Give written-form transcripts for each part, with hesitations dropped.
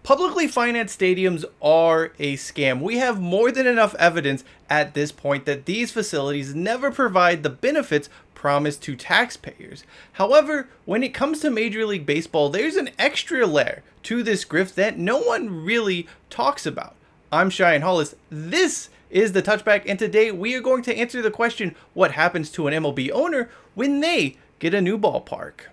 Publicly financed stadiums are a scam. We have more than enough evidence at this point that these facilities never provide the benefits promised to taxpayers. However, when it comes to Major League Baseball, there's an extra layer to this grift that no one really talks about. I'm Cheyenne Hollis. This is the Touchback, and today we are going to answer the question, what happens to an MLB owner when they get a new ballpark?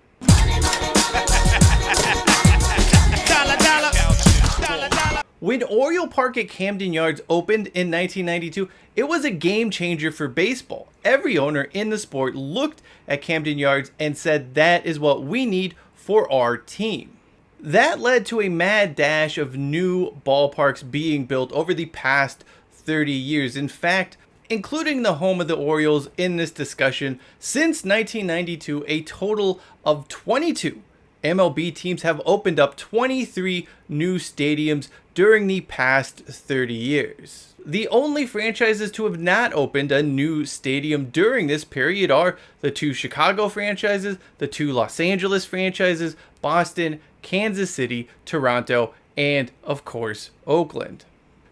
When Oriole Park at Camden Yards opened in 1992, it was a game changer for baseball. Every owner in the sport looked at Camden Yards and said, that is what we need for our team. That led to a mad dash of new ballparks being built over the past 30 years. In fact, including the home of the Orioles in this discussion, since 1992, a total of 22 MLB teams have opened up 23 new stadiums during the past 30 years. The only franchises to have not opened a new stadium during this period are the two Chicago franchises, the two Los Angeles franchises, Boston, Kansas City, Toronto, and of course, Oakland.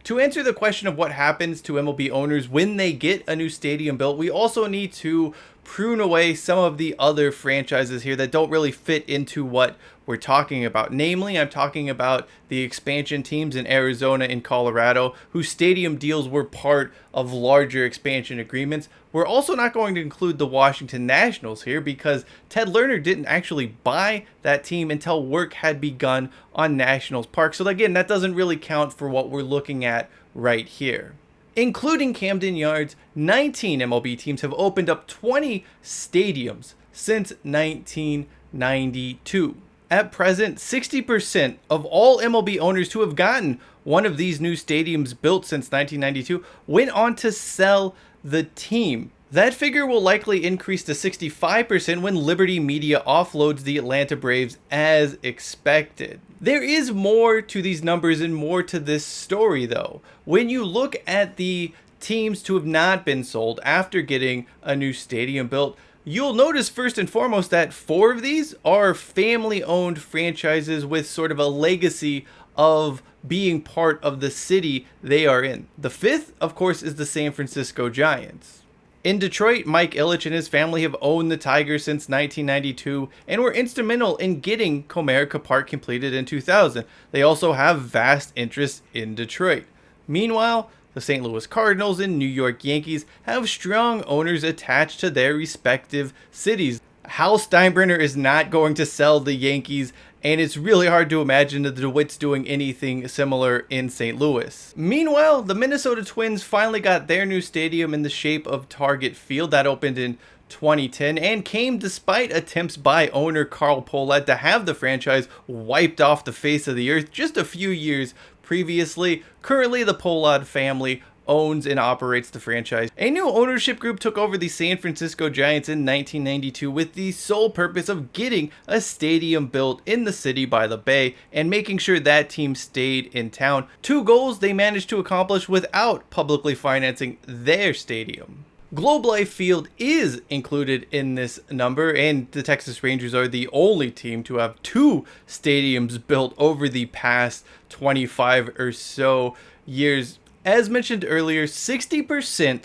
To answer the question of what happens to MLB owners when they get a new stadium built, we also need to prune away some of the other franchises here that don't really fit into what we're talking about. Namely, I'm talking about the expansion teams in Arizona and Colorado, whose stadium deals were part of larger expansion agreements. We're also not going to include the Washington Nationals here because Ted Lerner didn't actually buy that team until work had begun on Nationals Park. So again, that doesn't really count for what we're looking at right here. Including Camden Yards, 19 MLB teams have opened up 20 stadiums since 1992. At present, 60% of all MLB owners who have gotten one of these new stadiums built since 1992 went on to sell the team. That figure will likely increase to 65% when Liberty Media offloads the Atlanta Braves as expected. There is more to these numbers and more to this story though. When you look at the teams to have not been sold after getting a new stadium built, you'll notice first and foremost that 4 of these are family-owned franchises with sort of a legacy of being part of the city they are in. The 5th, of course, is the San Francisco Giants. In Detroit, Mike Ilitch and his family have owned the Tigers since 1992 and were instrumental in getting Comerica Park completed in 2000. They also have vast interests in Detroit. Meanwhile, the St. Louis Cardinals and New York Yankees have strong owners attached to their respective cities. Hal Steinbrenner is not going to sell the Yankees, and it's really hard to imagine the DeWitts doing anything similar in St. Louis. Meanwhile, the Minnesota Twins finally got their new stadium in the shape of Target Field that opened in 2010 and came despite attempts by owner Carl Pohlad to have the franchise wiped off the face of the earth just a few years previously. Currently, the Pohlad family owns and operates the franchise. A new ownership group took over the San Francisco Giants in 1992 with the sole purpose of getting a stadium built in the city by the bay and making sure that team stayed in town. 2 goals they managed to accomplish without publicly financing their stadium. Globe Life Field is included in this number, and the Texas Rangers are the only team to have 2 stadiums built over the past 25 or so years. As mentioned earlier, 60%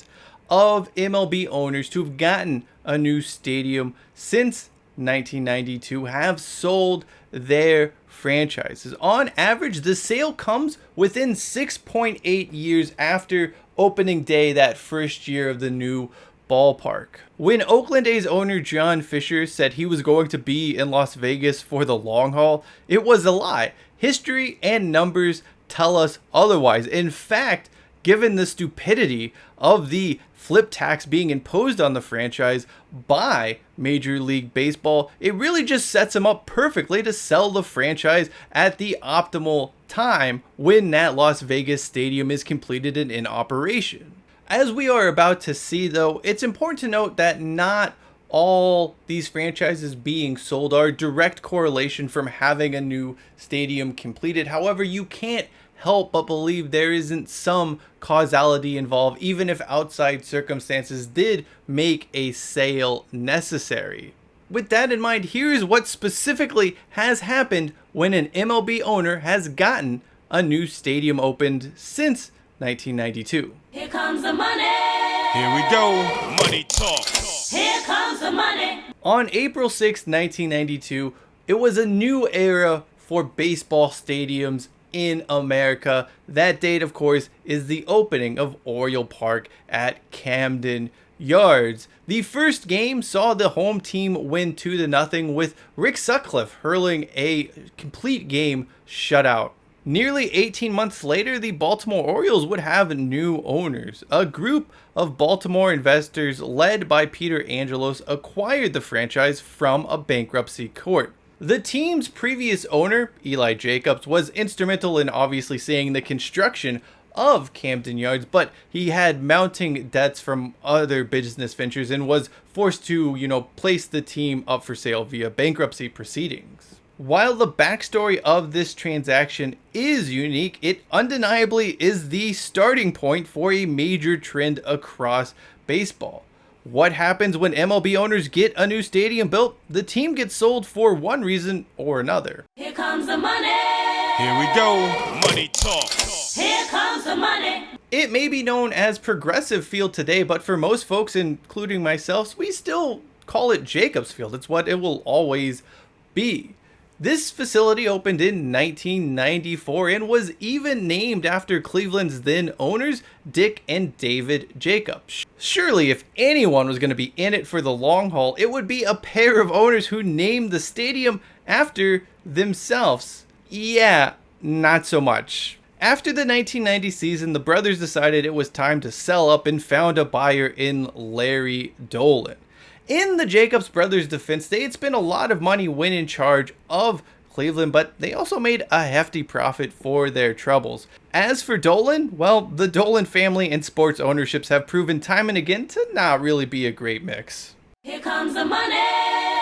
of MLB owners to have gotten a new stadium since 1992 have sold their franchises. On average, the sale comes within 6.8 years after opening day that first year of the new ballpark. When Oakland A's owner John Fisher said he was going to be in Las Vegas for the long haul, it was a lie. History and numbers tell us otherwise. In fact, given the stupidity of the flip tax being imposed on the franchise by Major League Baseball, it really just sets them up perfectly to sell the franchise at the optimal time when that Las Vegas stadium is completed and in operation. As we are about to see though, it's important to note that not all these franchises being sold are direct correlation from having a new stadium completed. However, you can't help but believe there isn't some causality involved, even if outside circumstances did make a sale necessary. With that in mind, here's what specifically has happened when an MLB owner has gotten a new stadium opened since 1992. Here comes the money. Here we go. Money talk. Here comes the money. On April 6, 1992, it was a new era for baseball stadiums in America. That date, of course, is the opening of Oriole Park at Camden Yards. The first game saw the home team win 2-0 with Rick Sutcliffe hurling a complete game shutout. Nearly 18 months later, the Baltimore Orioles would have new owners. A group of Baltimore investors led by Peter Angelos acquired the franchise from a bankruptcy court. The team's previous owner, Eli Jacobs, was instrumental in obviously seeing the construction of Camden Yards, but he had mounting debts from other business ventures and was forced to, place the team up for sale via bankruptcy proceedings. While the backstory of this transaction is unique, it undeniably is the starting point for a major trend across baseball. What happens when MLB owners get a new stadium built? The team gets sold for one reason or another. Here comes the money. Here we go. Money talk. Here comes the money. It may be known as Progressive Field today, but for most folks, including myself, we still call it Jacobs Field. It's what it will always be. This facility opened in 1994 and was even named after Cleveland's then owners, Dick and David Jacobs. Surely, if anyone was going to be in it for the long haul, it would be a pair of owners who named the stadium after themselves. Yeah, not so much. After the 1990 season, the brothers decided it was time to sell up and found a buyer in Larry Dolan. In the Jacobs brothers' defense, they had spent a lot of money when in charge of Cleveland, but they also made a hefty profit for their troubles. As for Dolan, well, the Dolan family and sports ownerships have proven time and again to not really be a great mix. Here comes the money.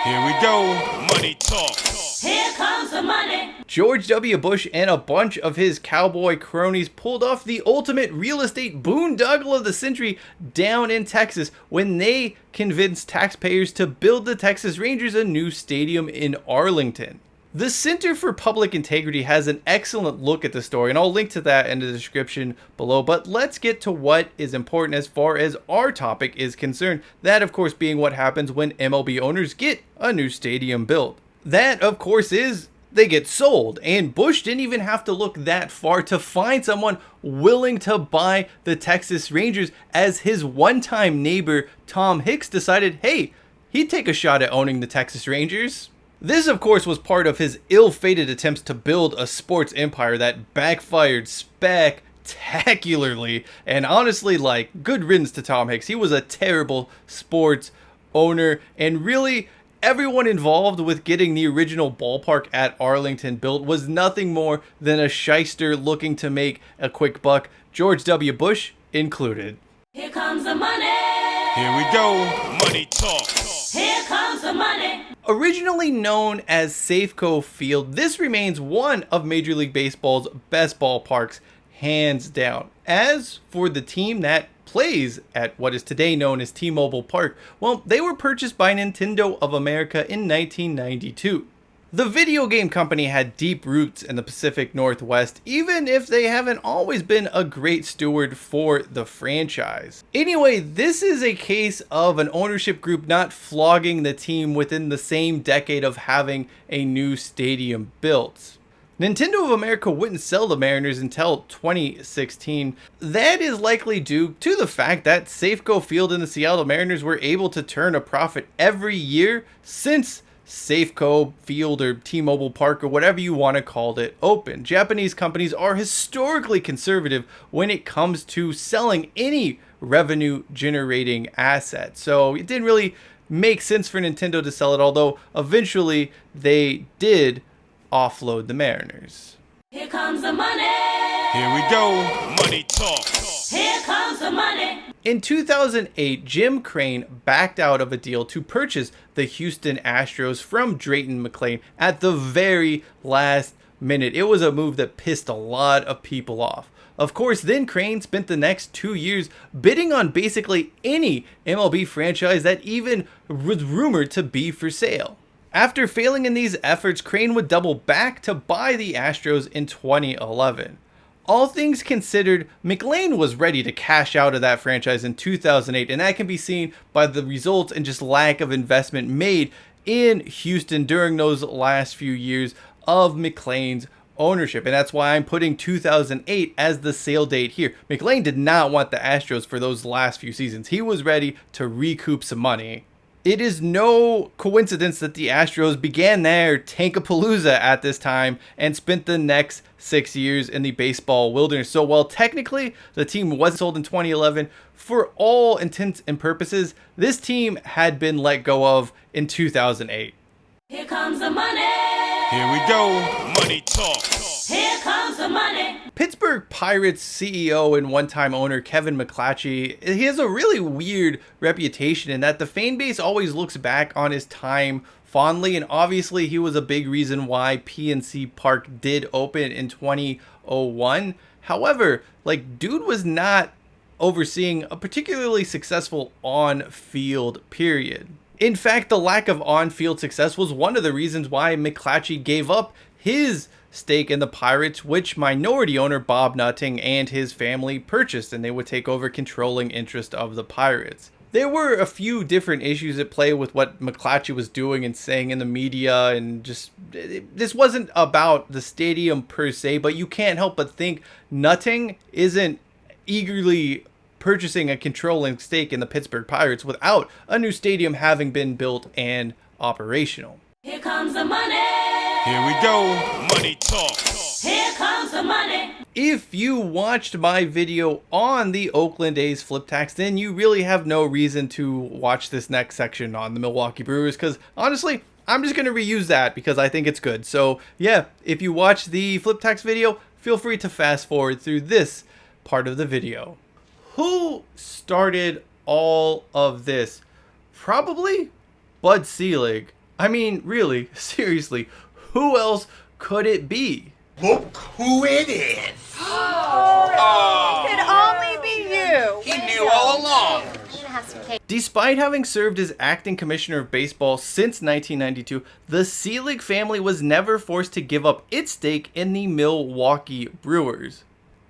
Here we go. Money talk. Here comes the money. George W. Bush and a bunch of his cowboy cronies pulled off the ultimate real estate boondoggle of the century down in Texas when they convinced taxpayers to build the Texas Rangers a new stadium in Arlington. The Center for Public Integrity has an excellent look at the story, and I'll link to that in the description below. But let's get to what is important as far as our topic is concerned. That, of course, being what happens when MLB owners get a new stadium built. That, of course, is they get sold, and Bush didn't even have to look that far to find someone willing to buy the Texas Rangers, as his one-time neighbor Tom Hicks decided, hey, he'd take a shot at owning the Texas Rangers. This, of course, was part of his ill-fated attempts to build a sports empire that backfired spectacularly, and honestly, good riddance to Tom Hicks. He was a terrible sports owner, and really, everyone involved with getting the original ballpark at Arlington built was nothing more than a shyster looking to make a quick buck, George W. Bush included. Here comes the money. Here we go. Money talk. Here comes the money. Originally known as Safeco Field, this remains one of Major League Baseball's best ballparks, hands down. As for the team that plays at what is today known as T-Mobile Park, well, they were purchased by Nintendo of America in 1992. The video game company had deep roots in the Pacific Northwest, even if they haven't always been a great steward for the franchise. Anyway, this is a case of an ownership group not flogging the team within the same decade of having a new stadium built. Nintendo of America wouldn't sell the Mariners until 2016. That is likely due to the fact that Safeco Field and the Seattle Mariners were able to turn a profit every year since Safeco Field or T-Mobile Park or whatever you want to call it open. Japanese companies are historically conservative when it comes to selling any revenue generating asset. So it didn't really make sense for Nintendo to sell it, although eventually they did offload the Mariners. Here comes the money. Here we go. Money talk. Here comes the money. In 2008, Jim Crane backed out of a deal to purchase the Houston Astros from Drayton McLane at the very last minute. It was a move that pissed a lot of people off. Of course, then Crane spent the next 2 years bidding on basically any MLB franchise that even was rumored to be for sale. After failing in these efforts, Crane would double back to buy the Astros in 2011. All things considered, McLean was ready to cash out of that franchise in 2008, and that can be seen by the results and just lack of investment made in Houston during those last few years of McLean's ownership. And that's why I'm putting 2008 as the sale date here. McLean did not want the Astros for those last few seasons. He was ready to recoup some money. It is no coincidence that the Astros began their tankapalooza at this time and spent the next 6 years in the baseball wilderness. So while technically the team was sold in 2011, for all intents and purposes, this team had been let go of in 2008. Here comes the money. Here we go, money talk. Here comes the money. Pittsburgh Pirates CEO and one-time owner Kevin McClatchy, he has a really weird reputation in that the fan base always looks back on his time fondly, and obviously he was a big reason why PNC Park did open in 2001. However, dude was not overseeing a particularly successful on-field period. In fact, the lack of on-field success was one of the reasons why McClatchy gave up his stake in the Pirates, which minority owner Bob Nutting and his family purchased, and they would take over controlling interest of the Pirates. There were a few different issues at play with what McClatchy was doing and saying in the media, and this wasn't about the stadium per se, but you can't help but think Nutting isn't eagerly purchasing a controlling stake in the Pittsburgh Pirates without a new stadium having been built and operational. Here comes the money. Here we go, money talk. Here comes the money. If you watched my video on the Oakland A's flip tax, then you really have no reason to watch this next section on the Milwaukee Brewers, because honestly, I'm just going to reuse that because I think it's good. So yeah, if you watch the flip tax video, feel free to fast forward through this part of the video. Who started all of this? Probably Bud Selig. I mean, really, seriously, who else could it be? Look who it is. It could only be you. He knew all along. Despite having served as acting commissioner of baseball since 1992, the Selig family was never forced to give up its stake in the Milwaukee Brewers.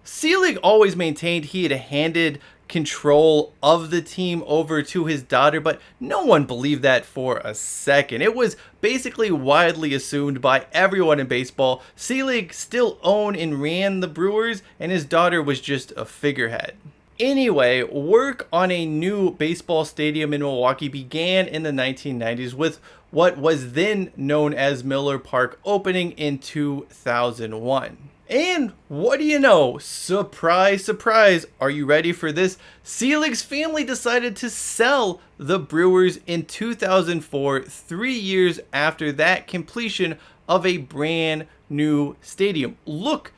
Selig always maintained he had handed control of the team over to his daughter, but no one believed that for a second. It was basically widely assumed by everyone in baseball Selig still owned and ran the Brewers, and his daughter was just a figurehead. Anyway, work on a new baseball stadium in Milwaukee began in the 1990s with what was then known as Miller Park opening in 2001. And what do you know? Surprise, surprise. Are you ready for this? Selig's family decided to sell the Brewers in 2004, 3 years after that completion of a brand new stadium. Look,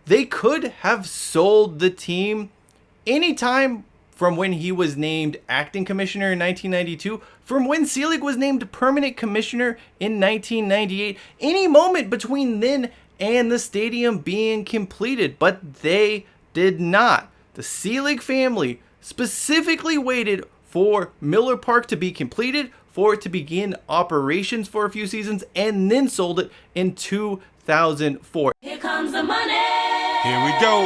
they could have sold the team anytime from when he was named acting commissioner in 1992, from when Selig was named permanent commissioner in 1998, any moment between then and the stadium being completed, but they did not. The Selig family specifically waited for Miller Park to be completed, for it to begin operations for a few seasons, and then sold it in 2004. Here comes the money. Here we go,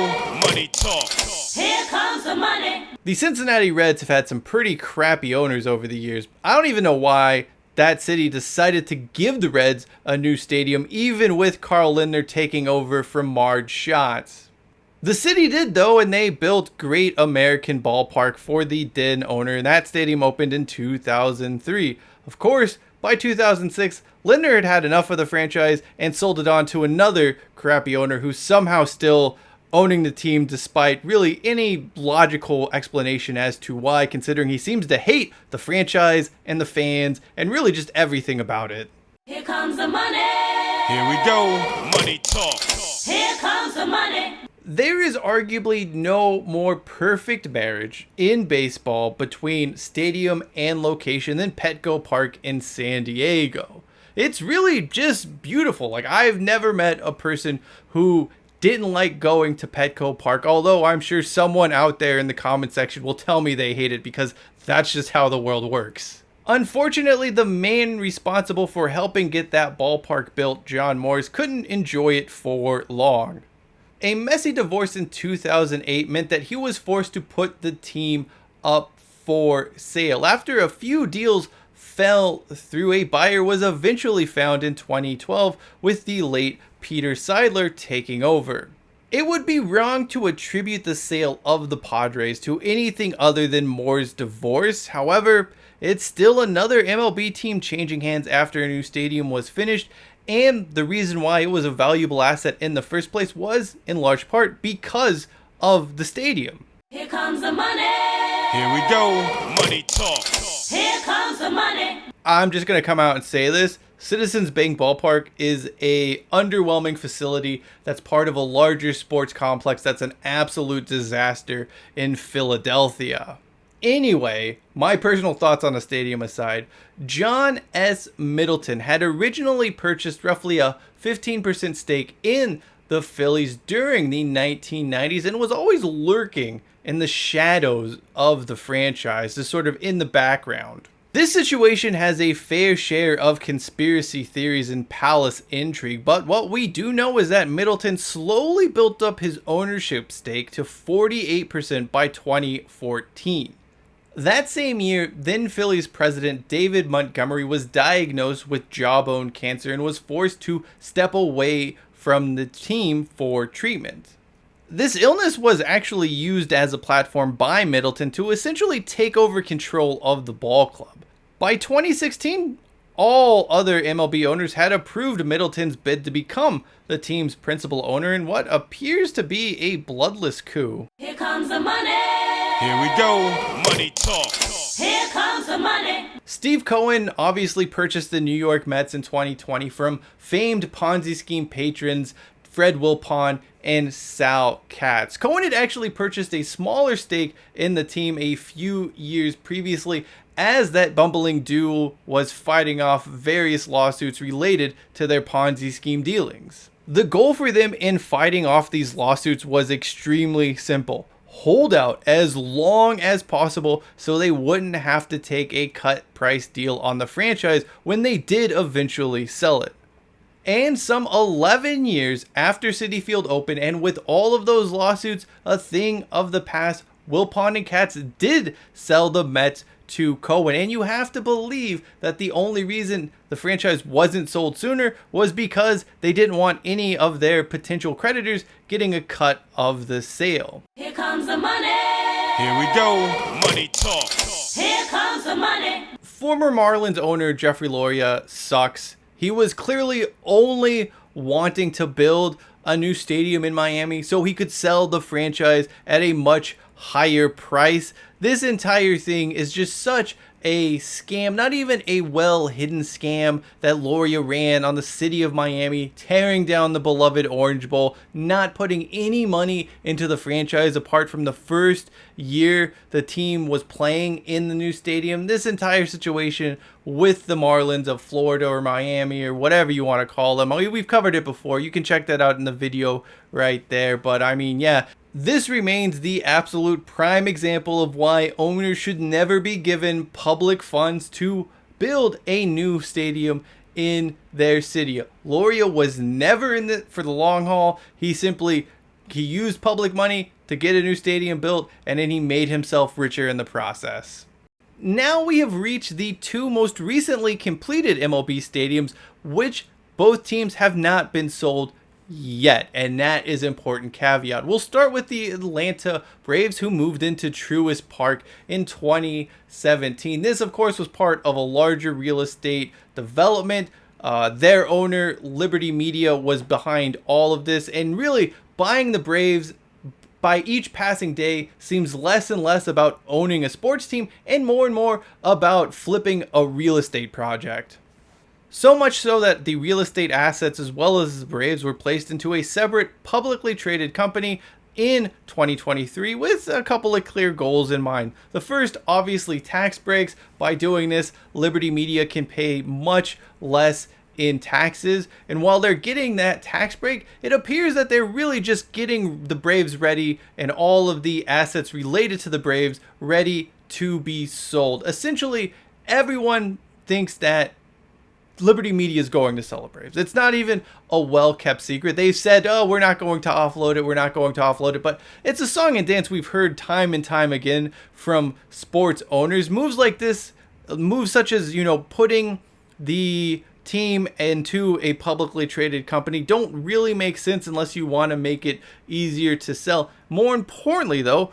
money talk. Here comes the money. The Cincinnati Reds have had some pretty crappy owners over the years. I don't even know why that city decided to give the Reds a new stadium, even with Carl Lindner taking over from Marge Schatz. The city did though, and they built Great American Ballpark for the then owner, and that stadium opened in 2003. Of course, by 2006, Lindner had had enough of the franchise and sold it on to another crappy owner who's somehow still owning the team despite really any logical explanation as to why, considering he seems to hate the franchise and the fans and really just everything about it. Here comes the money. Here we go, money talk. Here comes the money. There is arguably no more perfect marriage in baseball between stadium and location than Petco Park in San Diego. It's really just beautiful. Like, I've never met a person who didn't like going to Petco Park, although I'm sure someone out there in the comment section will tell me they hate it because that's just how the world works. Unfortunately, the man responsible for helping get that ballpark built, John Morris, couldn't enjoy it for long. A messy divorce in 2008 meant that he was forced to put the team up for sale. After a few deals fell through, a buyer was eventually found in 2012 with the late Peter Seidler taking over. It would be wrong to attribute the sale of the Padres to anything other than Moore's divorce. However, it's still another MLB team changing hands after a new stadium was finished, and the reason why it was a valuable asset in the first place was in large part because of the stadium. Here comes the money. Here we go, money talk. Here comes the money. I'm just going to come out and say this. Citizens Bank Ballpark is a underwhelming facility that's part of a larger sports complex that's an absolute disaster in Philadelphia. Anyway, my personal thoughts on the stadium aside, John S. Middleton had originally purchased roughly a 15% stake in the Phillies during the 1990s and was always lurking in the shadows of the franchise, just sort of in the background. This situation has a fair share of conspiracy theories and palace intrigue, but what we do know is that Middleton slowly built up his ownership stake to 48% by 2014. That same year, then Phillies president David Montgomery was diagnosed with jawbone cancer and was forced to step away from the team for treatment. This illness was actually used as a platform by Middleton to essentially take over control of the ball club. By 2016, all other MLB owners had approved Middleton's bid to become the team's principal owner in what appears to be a bloodless coup. Here comes the money. Here we go, money talk. Here comes the money. Steve Cohen obviously purchased the New York Mets in 2020 from famed Ponzi scheme patrons Fred Wilpon and Sal Katz. Cohen had actually purchased a smaller stake in the team a few years previously, as that bumbling duo was fighting off various lawsuits related to their Ponzi scheme dealings. The goal for them in fighting off these lawsuits was extremely simple. Hold out as long as possible so they wouldn't have to take a cut price deal on the franchise when they did eventually sell it. And some 11 years after Citi Field opened, and with all of those lawsuits a thing of the past, Wilpon and Katz did sell the Mets to Cohen. And you have to believe that the only reason the franchise wasn't sold sooner was because they didn't want any of their potential creditors getting a cut of the sale. Here comes the money. Here we go, money talk. Here comes the money. Former Marlins owner Jeffrey Loria sucks. He was clearly only wanting to build a new stadium in Miami so he could sell the franchise at a much higher price. This entire thing is just such a scam, not even a well-hidden scam that Loria ran on the city of Miami, tearing down the beloved Orange Bowl, not putting any money into the franchise apart from the first year the team was playing in the new stadium. This entire situation with the Marlins of Florida or Miami or whatever you want to call them, we've covered it before. You can check that out in the video right there. But I mean, yeah, this remains the absolute prime example of why owners should never be given public funds to build a new stadium in their city. Loria was never in it for the long haul. He used public money to get a new stadium built, and then he made himself richer in the process. Now we have reached the two most recently completed MLB stadiums, which both teams have not been sold yet, and that is an important caveat. We'll start with the Atlanta Braves, who moved into Truist Park in 2017. This, of course, was part of a larger real estate development. Their owner, Liberty Media, was behind all of this, and really buying the Braves by each passing day seems less and less about owning a sports team and more about flipping a real estate project. So much so that the real estate assets as well as the Braves were placed into a separate publicly traded company in 2023 with a couple of clear goals in mind. The first, obviously, tax breaks. By doing this, Liberty Media can pay much less in taxes. And while they're getting that tax break, it appears that they're really just getting the Braves ready and all of the assets related to the Braves ready to be sold. Essentially, everyone thinks that Liberty Media is going to sell the Braves. It's not even a well-kept secret. They've said, oh, we're not going to offload it. We're not going to offload it. But it's a song and dance we've heard time and time again from sports owners. Moves like this, moves such as, putting the team into a publicly traded company don't really make sense unless you want to make it easier to sell. More importantly, though,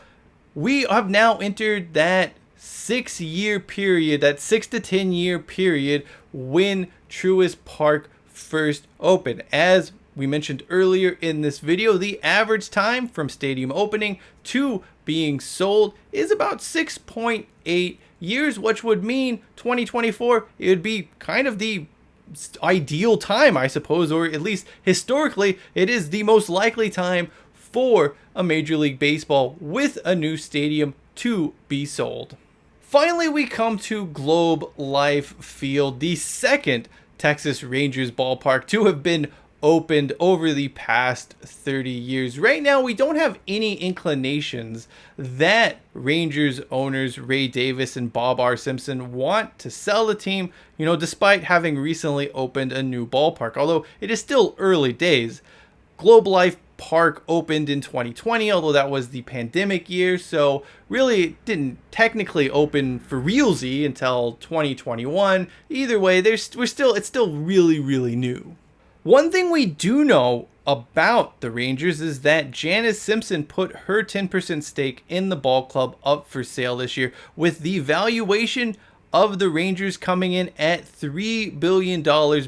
we have now entered that 6-year period, that 6 to 10 year period when Truist Park first opened. As we mentioned earlier in this video, the average time from stadium opening to being sold is about 6.8 years, which would mean 2024, it would be kind of the ideal time, I suppose, or at least historically, it is the most likely time for a Major League Baseball with a new stadium to be sold. Finally, we come to Globe Life Field, the second Texas Rangers ballpark to have been opened over the past 30 years. Right now, we don't have any inclinations that Rangers owners Ray Davis and Bob R. Simpson want to sell the team, despite having recently opened a new ballpark, although it is still early days. Globe Life Park opened in 2020, although that was the pandemic year, so really it didn't technically open for realsy until 2021. Either way, it's still really, really new. One thing we do know about the Rangers is that Janice Simpson put her 10% stake in the ball club up for sale this year, with the valuation of the Rangers coming in at $3 billion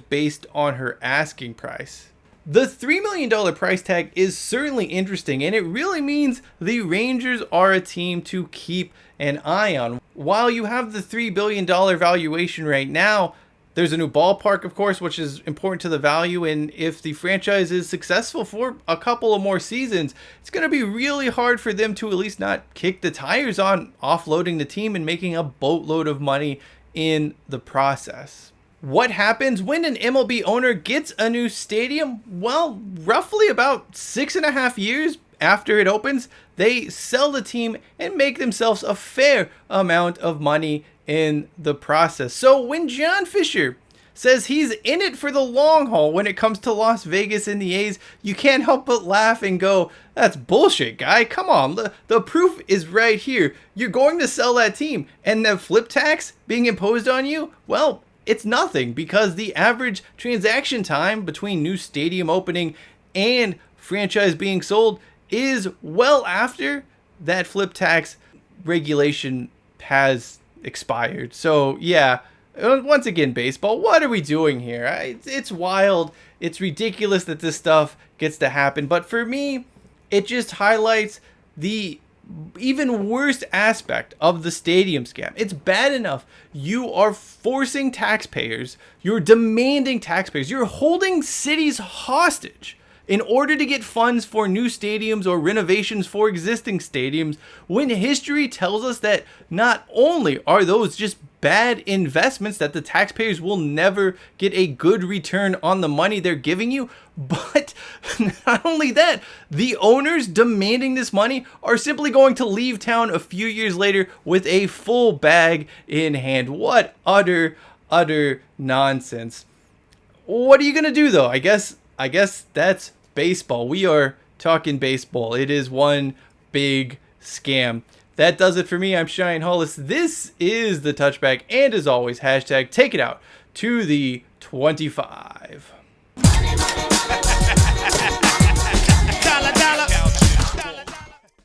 based on her asking price. The $3 million price tag is certainly interesting, and it really means the Rangers are a team to keep an eye on. While you have the $3 billion valuation right now, there's a new ballpark, of course, which is important to the value, and if the franchise is successful for a couple of more seasons, it's going to be really hard for them to at least not kick the tires on offloading the team and making a boatload of money in the process. What happens when an MLB owner gets a new stadium? Well, roughly about 6.5 years after it opens, they sell the team and make themselves a fair amount of money in the process. So when John Fisher says he's in it for the long haul when it comes to Las Vegas and the A's, you can't help but laugh and go, that's bullshit, guy. Come on, the proof is right here. You're going to sell that team, and the flip tax being imposed on you, well, it's nothing, because the average transaction time between new stadium opening and franchise being sold is well after that flip tax regulation has expired. So yeah, once again, baseball, what are we doing here? It's wild. It's ridiculous that this stuff gets to happen. But for me, it just highlights the even worst aspect of the stadium scam. It's bad enough you are forcing taxpayers, you're demanding taxpayers, you're holding cities hostage in order to get funds for new stadiums or renovations for existing stadiums, when history tells us that not only are those just bad investments, that the taxpayers will never get a good return on the money they're giving you, but not only that, the owners demanding this money are simply going to leave town a few years later with a full bag in hand. What utter nonsense. What are you going to do, though? I guess that's baseball. We are talking baseball. It is one big scam. That does it for me. I'm Cheyenne Hollis. This is the Touchback, and as always, hashtag take it out to the 25.